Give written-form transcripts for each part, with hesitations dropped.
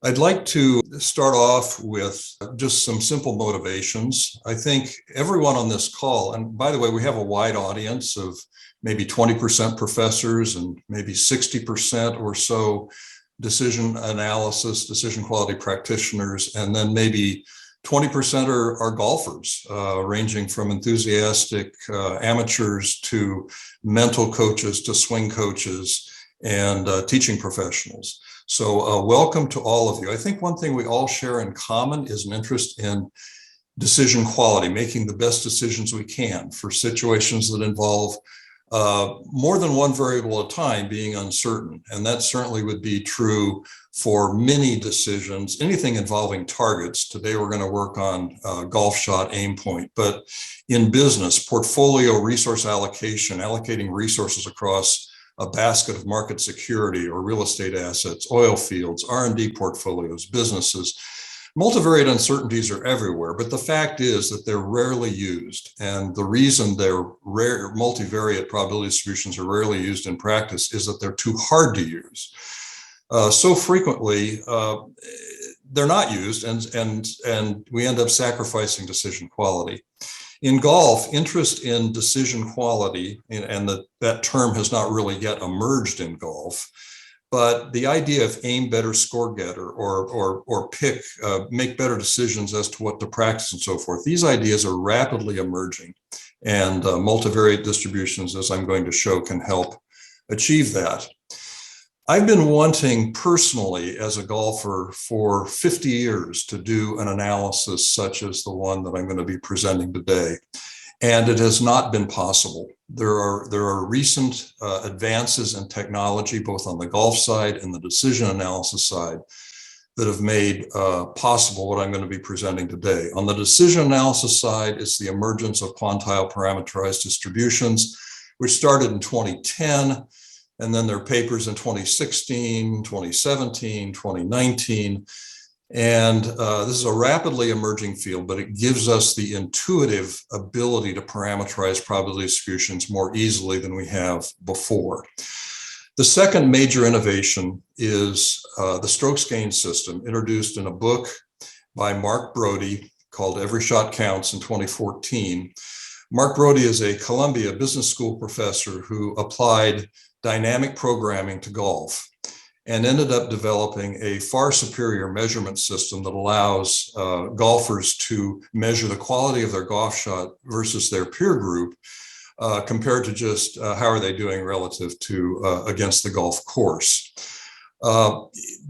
I'd like to start off with just some simple motivations. I think everyone on this call, and by the way, we have a wide audience of maybe 20% professors and maybe 60% or so decision analysis, decision quality practitioners, and then maybe 20% are golfers, ranging from enthusiastic amateurs to mental coaches to swing coaches and teaching professionals. So welcome to all of you. I think one thing we all share in common is an interest in decision quality, making the best decisions we can for situations that involve more than one variable at a time being uncertain. And that certainly would be true for many decisions, anything involving targets. Today, we're going to work on golf shot aim point, but in business, portfolio resource allocation, allocating resources across a basket of market security or real estate assets, oil fields, R&D portfolios, businesses. Multivariate uncertainties are everywhere, but the fact is that they're rarely used. And the reason they're rare, multivariate probability distributions are rarely used in practice is that they're too hard to use. So frequently, they're not used, and we end up sacrificing decision quality. In golf, interest in decision quality, and that term has not really yet emerged in golf, but the idea of aim better, score getter, or make better decisions as to what to practice and so forth, these ideas are rapidly emerging, and multivariate distributions, as I'm going to show, can help achieve that. I've been wanting personally as a golfer for 50 years to do an analysis such as the one that I'm going to be presenting today, and it has not been possible. There are recent advances in technology, both on the golf side and the decision analysis side, that have made possible what I'm going to be presenting today. On the decision analysis side, it's the emergence of quantile-parameterized distributions, which started in 2010. And then there are papers in 2016, 2017, 2019. And this is a rapidly emerging field, but it gives us the intuitive ability to parameterize probability distributions more easily than we have before. The second major innovation is the strokes gain system, introduced in a book by Mark Brody called Every Shot Counts in 2014. Mark Brody is a Columbia Business School professor who applied dynamic programming to golf and ended up developing a far superior measurement system that allows golfers to measure the quality of their golf shot versus their peer group compared to just how are they doing relative to against the golf course.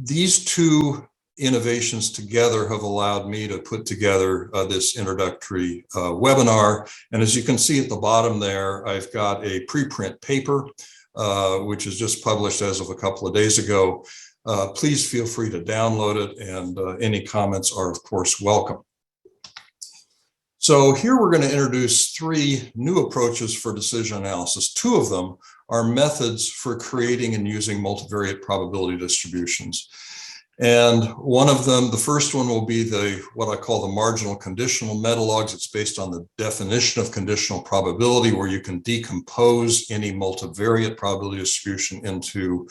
These two innovations together have allowed me to put together this introductory webinar. And as you can see at the bottom there, I've got a preprint paper which is just published as of a couple of days ago. Please feel free to download it, and any comments are, of course, welcome. So here we're going to introduce three new approaches for decision analysis. Two of them are methods for creating and using multivariate probability distributions. And one of them, the first one, will be what I call the marginal conditional metalogs. It's based on the definition of conditional probability, where you can decompose any multivariate probability distribution into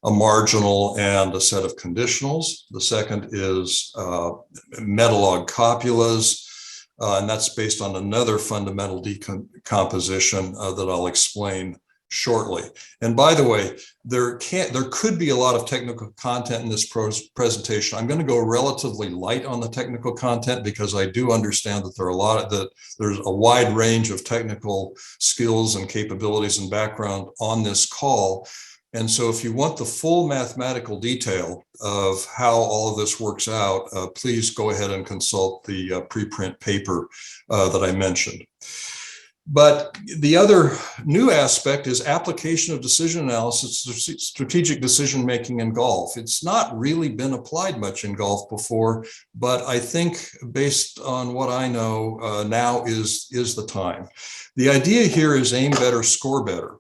a marginal and a set of conditionals. The second is Metalog copulas, and that's based on another fundamental decomposition that I'll explain shortly. And by the way, there could be a lot of technical content in this presentation. I'm going to go relatively light on the technical content because I do understand that there's a wide range of technical skills and capabilities and background on this call. And so if you want the full mathematical detail of how all of this works out, please go ahead and consult the preprint paper that I mentioned. But the other new aspect is application of decision analysis to strategic decision making in golf. It's not really been applied much in golf before, but I think based on what I know, now is the time. The idea here is aim better, score better,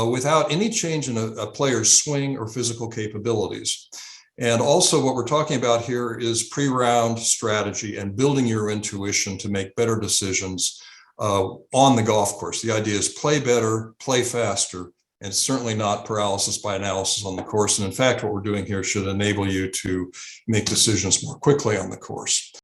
without any change in a player's swing or physical capabilities. And also what we're talking about here is pre-round strategy and building your intuition to make better decisions on the golf course. The idea is play better, play faster, and certainly not paralysis by analysis on the course. And in fact, what we're doing here should enable you to make decisions more quickly on the course.